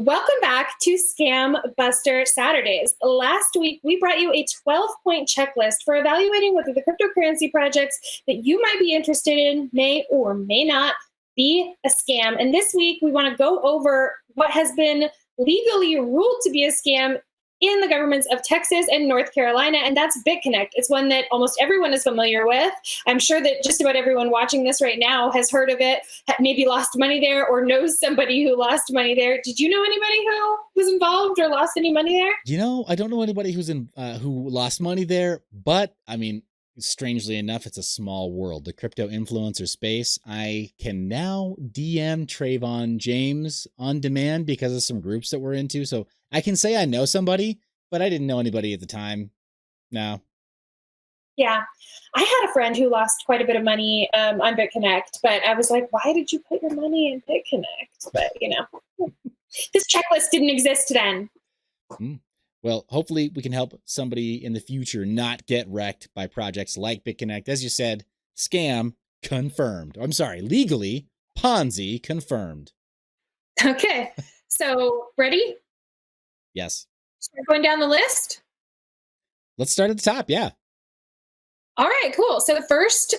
Welcome back to ScamBuster Saturdays. Last week, we brought you a 12-point checklist for evaluating whether the cryptocurrency projects that you might be interested in may or may not be a scam. And this week, we want to go over what has been legally ruled to be a scam in the governments of Texas and North Carolina, and that's BitConnect. It's one that almost everyone is familiar with. I'm sure that just about everyone watching this right now has heard of it, maybe lost money there, or knows somebody who lost money there. Did you know anybody who was involved or lost any money there? You know, I don't know anybody who lost money there, but I mean, strangely enough, it's a small world, the crypto influencer space. I can now DM Trayvon James on demand because of some groups that we're into. So I can say I know somebody, but I didn't know anybody at the time. No. Yeah, I had a friend who lost quite a bit of money on BitConnect, but I was like, why did you put your money in BitConnect? But, you know, this checklist didn't exist then. Well, hopefully we can help somebody in the future not get wrecked by projects like BitConnect. As you said, scam confirmed. I'm sorry, legally, Ponzi confirmed. Okay, so ready? Yes. Start going down the list? Let's start at the top, yeah. All right, cool. So the first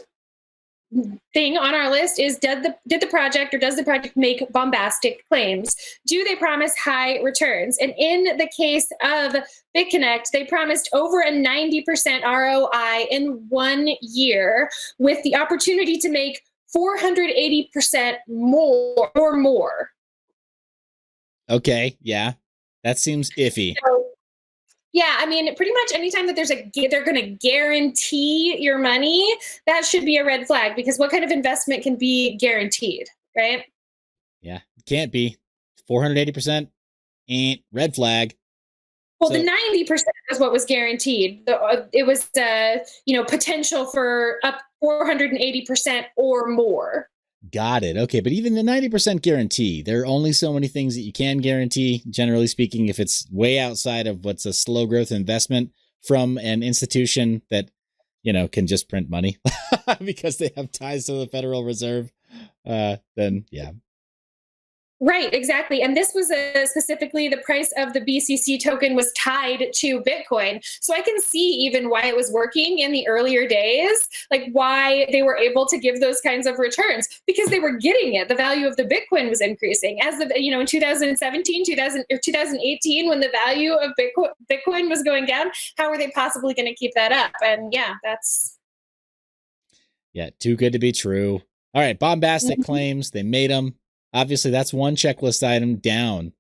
thing on our list is does the project make bombastic claims? Do they promise high returns? And in the case of BitConnect, they promised over a 90% ROI in 1 year with the opportunity to make 480% more or more. Okay, yeah. That seems iffy. So, yeah, I mean, pretty much anytime that they're going to guarantee your money, that should be a red flag, because what kind of investment can be guaranteed, right? Yeah, it can't be. 480% ain't red flag. Well, so, the 90% is what was guaranteed. It was, potential for up 480% or more. Got it. Okay, but even the 90% guarantee, there are only so many things that you can guarantee, generally speaking, if it's way outside of what's a slow growth investment from an institution that, you know, can just print money because they have ties to the Federal Reserve, then yeah. Right, exactly. And this was specifically the price of the BCC token was tied to Bitcoin. So I can see even why it was working in the earlier days, like why they were able to give those kinds of returns, because they were getting it. The value of the Bitcoin was increasing as in 2017, 2018, when the value of Bitcoin was going down. How are they possibly going to keep that up? And yeah, too good to be true. All right, bombastic claims, they made them. Obviously, that's one checklist item down.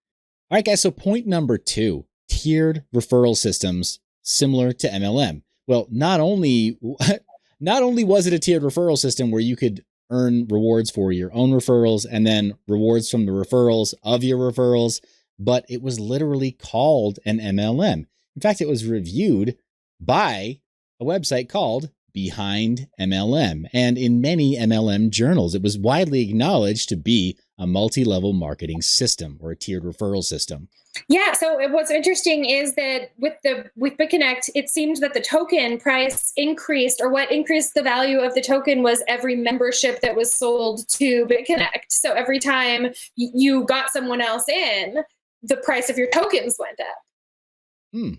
All right, guys, so point number 2, tiered referral systems similar to MLM. Well, not only was it a tiered referral system where you could earn rewards for your own referrals and then rewards from the referrals of your referrals, but it was literally called an MLM. In fact, it was reviewed by a website called Behind MLM. And in many MLM journals, it was widely acknowledged to be a multi-level marketing system or a tiered referral system. Yeah. So what's interesting is that with BitConnect, it seemed that the token price increased, or what increased the value of the token was every membership that was sold to BitConnect. So every time you got someone else in, the price of your tokens went up.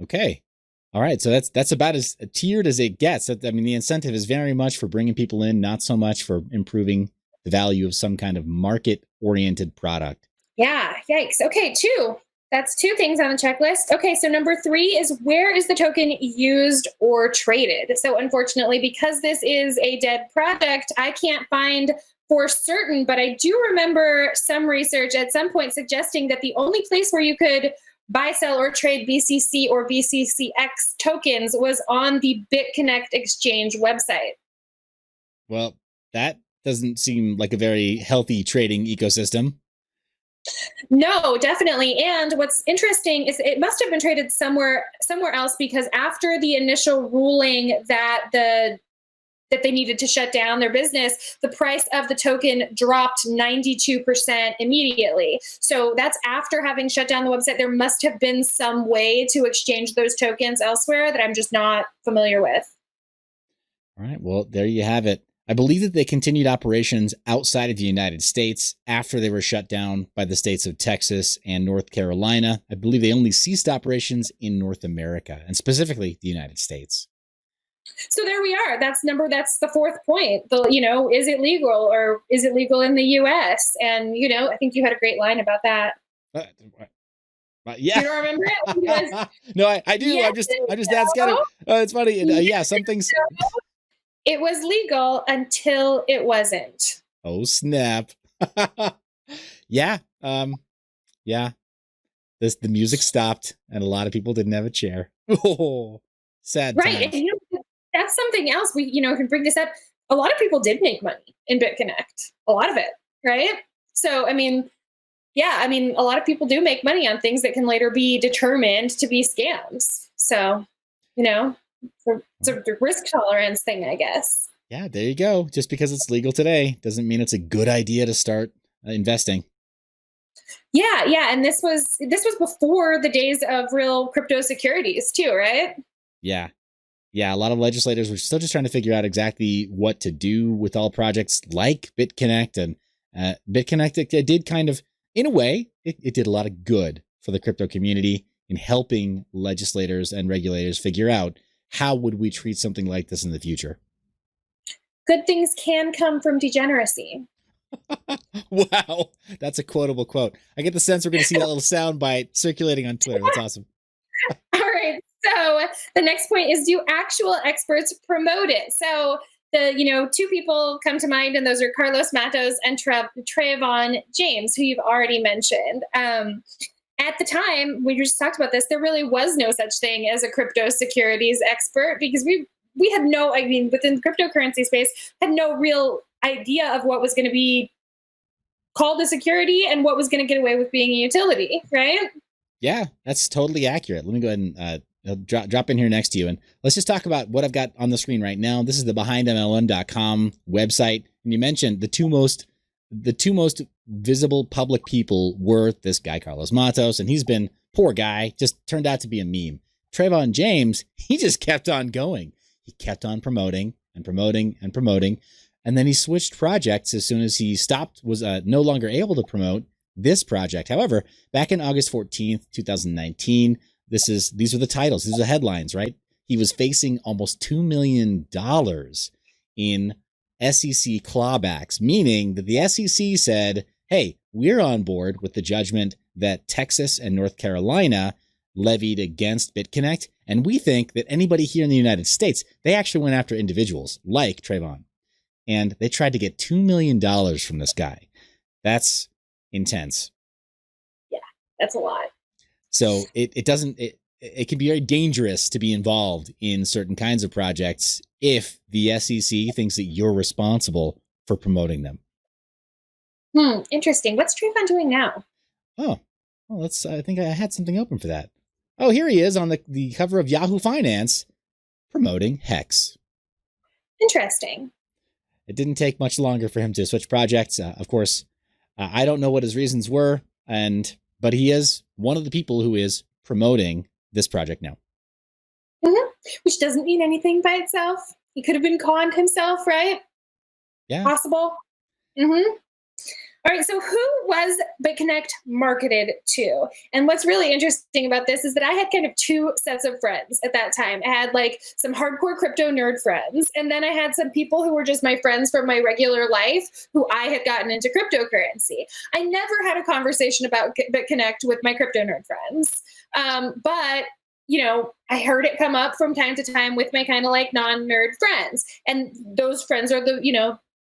Okay. All right, so that's about as tiered as it gets. I mean, the incentive is very much for bringing people in, not so much for improving the value of some kind of market-oriented product. Yeah, yikes. Okay, 2. That's 2 things on the checklist. Okay, so number 3 is, where is the token used or traded? So unfortunately, because this is a dead project, I can't find for certain, but I do remember some research at some point suggesting that the only place where you could buy, sell, or trade BCC or BCCX tokens was on the BitConnect exchange website. Well, that doesn't seem like a very healthy trading ecosystem. No, definitely. And what's interesting is it must have been traded somewhere else, because after the initial ruling that they needed to shut down their business, the price of the token dropped 92% immediately. So that's after having shut down the website. There must have been some way to exchange those tokens elsewhere that I'm just not familiar with. All right, well, there you have it. I believe that they continued operations outside of the United States after they were shut down by the states of Texas and North Carolina. I believe they only ceased operations in North America, and specifically the United States. So there we are. That's the fourth point. Is it legal, or is it legal in the US? And, I think you had a great line about that. Yeah. You don't remember it? No, I do. Yes, I'm just that scattered. It's funny. And, yeah, some things. It was legal until it wasn't. Oh, snap. Yeah. Yeah. The music stopped and a lot of people didn't have a chair. Oh, sad Right. times. And that's something else we, can bring this up. A lot of people did make money in BitConnect. A lot of it. Right. So, a lot of people do make money on things that can later be determined to be scams. So, it's a risk tolerance thing, I guess. Yeah, there you go. Just because it's legal today doesn't mean it's a good idea to start investing. Yeah, and this was before the days of real crypto securities too, right? Yeah. A lot of legislators were still just trying to figure out exactly what to do with all projects like BitConnect, and BitConnect. It did kind of, in a way, it did a lot of good for the crypto community in helping legislators and regulators figure out how would we treat something like this in the future. Good things can come from degeneracy. Wow, that's a quotable quote. I get the sense we're going to see that little sound bite circulating on Twitter. That's awesome. All right. So the next point is, do actual experts promote it? So the two people come to mind, and those are Carlos Matos and Trayvon James, who you've already mentioned. At the time, we just talked about this, there really was no such thing as a crypto securities expert, because we had within the cryptocurrency space, had no real idea of what was going to be called a security and what was going to get away with being a utility, right? Yeah, that's totally accurate. Let me go ahead and drop in here next to you, and let's just talk about what I've got on the screen right now. This is the behindmlm.com website, and you mentioned the two most visible public people were this guy Carlos Matos, and he's been, poor guy, just turned out to be a meme. Trayvon James, he just kept on going. He kept on promoting and promoting and promoting, and then he switched projects as soon as he was no longer able to promote this project. However, back in August 14th, 2019, these are the titles, these are the headlines, right? He was facing almost $2 million in SEC clawbacks, meaning that the SEC said, hey, we're on board with the judgment that Texas and North Carolina levied against BitConnect, and we think that anybody here in the United States, they actually went after individuals like Trayvon, and they tried to get $2 million from this guy. That's intense. Yeah, that's a lot. So it can be very dangerous to be involved in certain kinds of projects if the SEC thinks that you're responsible for promoting them. Interesting. What's Trayvon doing now? Oh, well, I think I had something open for that. Oh, here he is on the cover of Yahoo Finance promoting Hex. Interesting. It didn't take much longer for him to switch projects. Of course, I don't know what his reasons were, but he is one of the people who is promoting this project now. Mm-hmm. Which doesn't mean anything by itself. He could have been conned himself, right? Yeah. Possible. Mm-hmm. All right, so who was BitConnect marketed to? And what's really interesting about this is that I had kind of two sets of friends at that time. I had like some hardcore crypto nerd friends, and then I had some people who were just my friends from my regular life who I had gotten into cryptocurrency. I never had a conversation about BitConnect with my crypto nerd friends, but I heard it come up from time to time with my kind of like non-nerd friends, and those friends are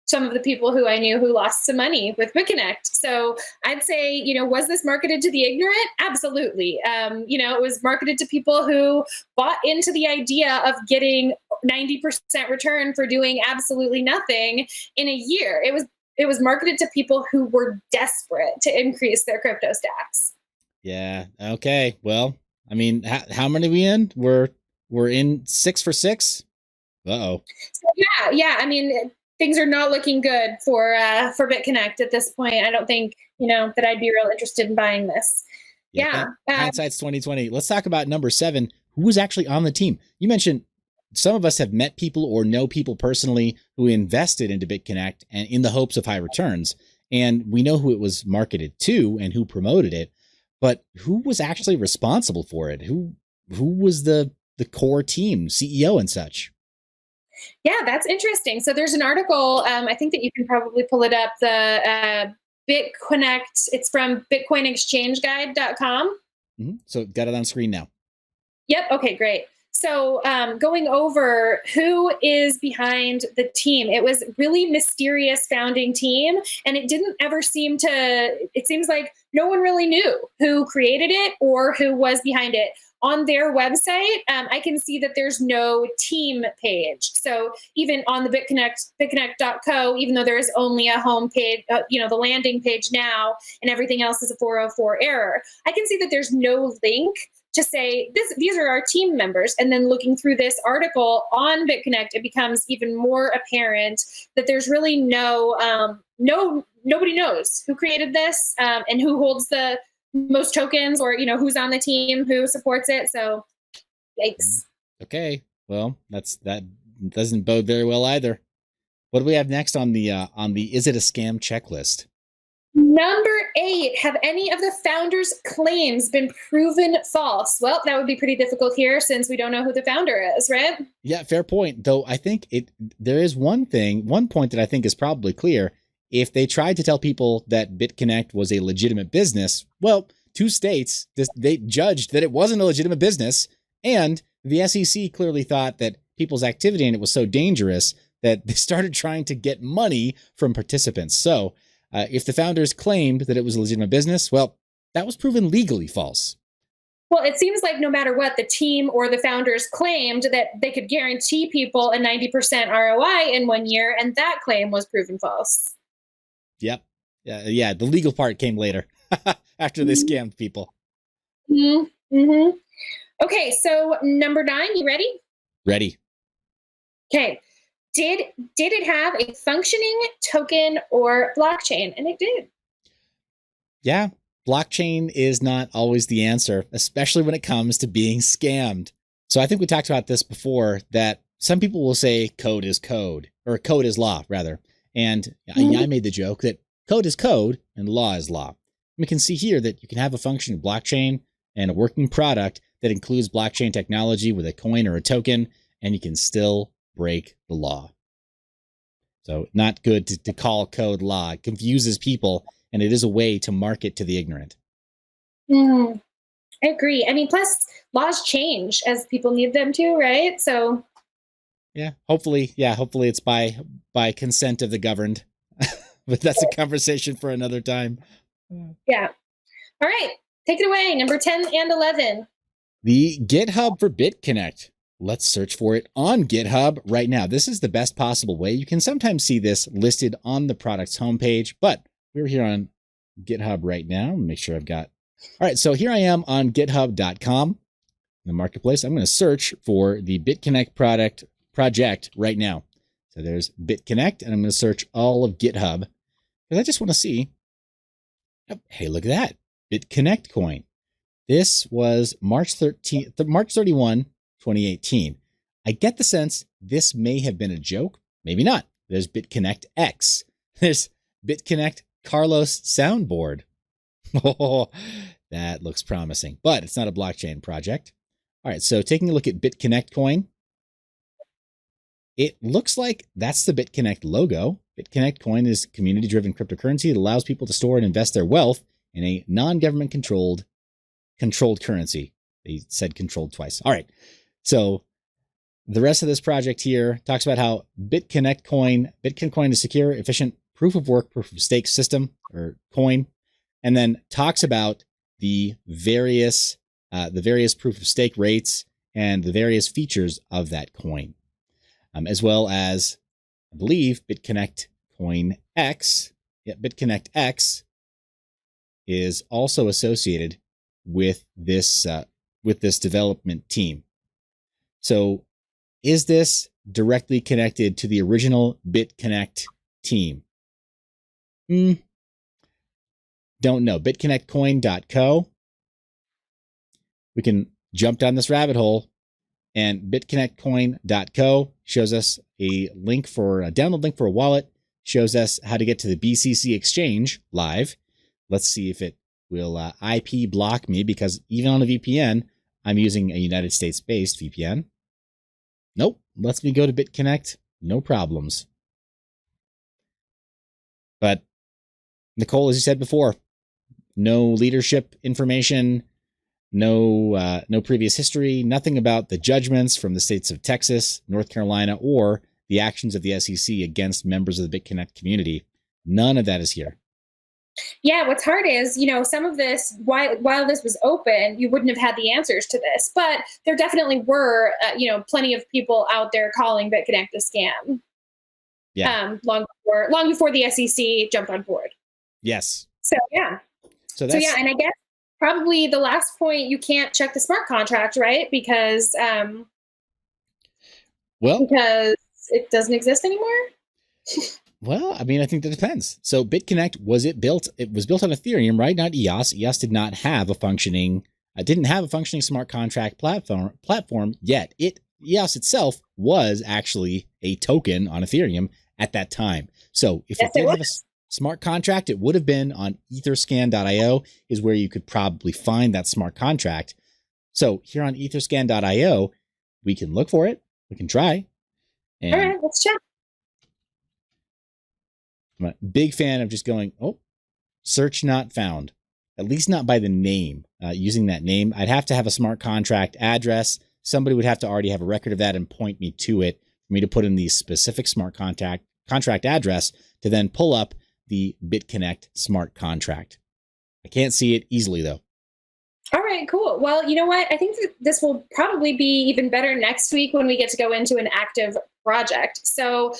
some of the people who I knew who lost some money with BitConnect. So I'd say, was this marketed to the ignorant? Absolutely. It was marketed to people who bought into the idea of getting 90% return for doing absolutely nothing in a year. It was marketed to people who were desperate to increase their crypto stacks. Yeah. Okay. Well, I mean, how many are we in? We're in 6 for 6. Uh-oh. So yeah. I mean, things are not looking good for BitConnect at this point. I don't think, that I'd be real interested in buying this. Yeah. Hindsight's 2020. Let's talk about number 7. Who was actually on the team? You mentioned some of us have met people or know people personally who invested into BitConnect and in the hopes of high returns. And we know who it was marketed to and who promoted it, but who was actually responsible for it? Who was the core team, CEO and such? Yeah, that's interesting. So there's an article, I think that you can probably pull it up, the BitConnect, it's from bitcoinexchangeguide.com. So got it on screen now. Yep. Okay, great. So going over who is behind the team, it was really mysterious founding team, and it didn't ever seem to, it seems like no one really knew who created it or who was behind it. On their website, I can see that there's no team page. So even on the BitConnect, bitconnect.co, even though there is only a home page, the landing page now, and everything else is a 404 error, I can see that there's no link to say these are our team members. And then looking through this article on BitConnect, it becomes even more apparent that there's really nobody knows who created this and who holds the most tokens, or who's on the team, who supports it. So yikes. Okay, well, that doesn't bode very well either. What do we have next on the is it a scam checklist? Number 8, have any of the founders' claims been proven false? Well, that would be pretty difficult here since we don't know who the founder is, right? Yeah, fair point. Though I think there is one point that I think is probably clear. If they tried to tell people that BitConnect was a legitimate business, well, 2 states, they judged that it wasn't a legitimate business, and the SEC clearly thought that people's activity in it was so dangerous that they started trying to get money from participants. So if the founders claimed that it was a legitimate business, well, that was proven legally false. Well, it seems like no matter what, the team or the founders claimed that they could guarantee people a 90% ROI in 1 year, and that claim was proven false. Yep. Yeah. The legal part came later after they scammed people. Mm-hmm. Okay. So number 9, you ready? Ready. Okay. Did it have a functioning token or blockchain? And it did. Yeah. Blockchain is not always the answer, especially when it comes to being scammed. So I think we talked about this before, that some people will say code is code, or code is law, rather. And I made the joke that code is code and law is law. We can see here that you can have a functioning blockchain and a working product that includes blockchain technology with a coin or a token, and you can still break the law. So not good to call code law. It confuses people, and it is a way to market to the ignorant. I agree. I mean, plus laws change as people need them to, right? So yeah, hopefully it's by consent of the governed. But that's a conversation for another time. Yeah. All right. Take it away. Number 10 and 11. The GitHub for BitConnect. Let's search for it on GitHub right now. This is the best possible way. You can sometimes see this listed on the product's homepage, but we're here on GitHub right now. Make sure I've got. All right. So here I am on github.com, the marketplace. I'm going to search for the BitConnect project right now. So there's BitConnect, and I'm going to search all of GitHub because I just want to see. Oh, hey, look at that. BitConnect coin. This was March 31, 2018. I get the sense this may have been a joke. Maybe not. There's BitConnect X. There's BitConnect Carlos soundboard. Oh, that looks promising, but it's not a blockchain project. All right, so taking a look at BitConnect coin, it looks like that's the BitConnect logo. BitConnect coin is community-driven cryptocurrency that allows people to store and invest their wealth in a non-government controlled currency. They said controlled twice. All right. So the rest of this project here talks about how BitConnect coin is secure, efficient proof of work, proof of stake system or coin, and then talks about the various proof of stake rates and the various features of that coin, as well as, I believe, BitConnect coin X. Yeah, BitConnect X is also associated with this development team. So is this directly connected to the original BitConnect team? Don't know. BitConnectCoin.co. We can jump down this rabbit hole And bitconnectcoin.co shows us a link for a download link for a wallet, shows us how to get to the BCC exchange live. Let's see if it will IP block me, because even on a VPN, I'm using a United States-based VPN. Nope, lets me go to BitConnect, no problems. But Nicole, as you said before, no leadership information, no previous history, nothing about the judgments from the states of Texas, North Carolina, or the actions of the SEC against members of the BitConnect community. None of that is here. Yeah, what's hard is, some of this, while this was open, you wouldn't have had the answers to this, but there definitely were, plenty of people out there calling BitConnect a scam. Yeah. Long before the SEC jumped on board. Yes. So yeah. So yeah, and I guess probably the last point, you can't check the smart contract, right? Because it doesn't exist anymore. Well, I mean, I think that depends. So BitConnect, was built on Ethereum, right? Not EOS. EOS did not have a functioning smart contract platform yet. EOS itself was actually a token on Ethereum at that time. So if it did have a smart contract, it would have been on etherscan.io is where you could probably find that smart contract. So here on etherscan.io, we can look for it. We can try. And all right, let's check. I'm a big fan of just going, search not found, at least not by the name. Using that name, I'd have to have a smart contract address. Somebody would have to already have a record of that and point me to it for me to put in the specific smart contract address to then pull up the BitConnect smart contract. I can't see it easily, though. All right, cool. Well, you know what? I think that this will probably be even better next week when we get to go into an active project. So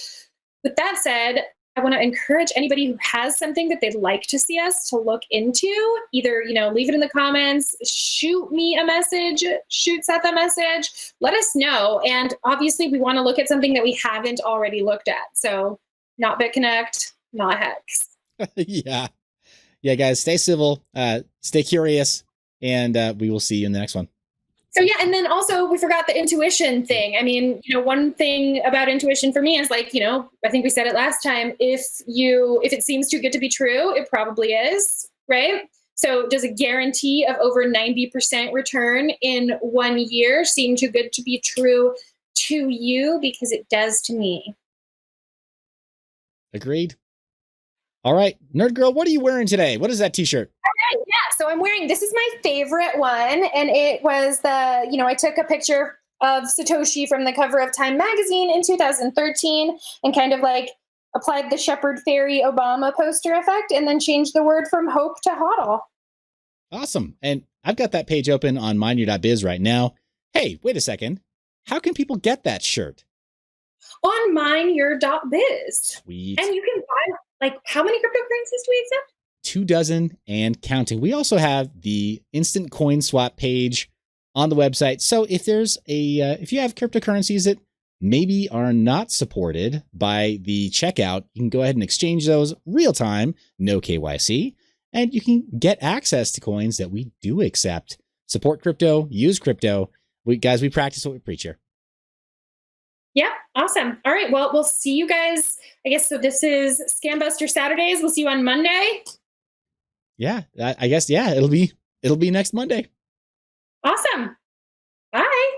with that said, I want to encourage anybody who has something that they'd like to see us to look into. Either, leave it in the comments, shoot me a message, shoot Seth a message, let us know. And obviously we want to look at something that we haven't already looked at. So not BitConnect, not Hex. Yeah. Yeah, guys, stay civil, stay curious, and we will see you in the next one. So yeah, and then also we forgot the intuition thing. I mean, one thing about intuition for me is I think we said it last time, if it seems too good to be true, it probably is, right? So does a guarantee of over 90% return in 1 year seem too good to be true to you? Because it does to me. Agreed. All right, Nerd Girl, what are you wearing today? What is that t-shirt? Okay, yeah, so I'm wearing, this is my favorite one, and it was I took a picture of Satoshi from the cover of Time magazine in 2013 and kind of applied the Shepherd Fairy Obama poster effect and then changed the word from hope to hodl. Awesome. And I've got that page open on mineyear.biz right now. Hey, wait a second. How can people get that shirt? On mineyear.biz. Sweet. And you can buy, how many cryptocurrencies do we accept? 24 and counting. We also have the instant coin swap page on the website. So if if you have cryptocurrencies that maybe are not supported by the checkout, you can go ahead and exchange those real time, no KYC, and you can get access to coins that we do accept. Support crypto, use crypto. We practice what we preach here. Yeah, awesome. All right, well, we'll see you guys. I guess so. This is ScamBuster Saturdays. We'll see you on Monday. Yeah, I guess. Yeah, it'll be next Monday. Awesome. Bye.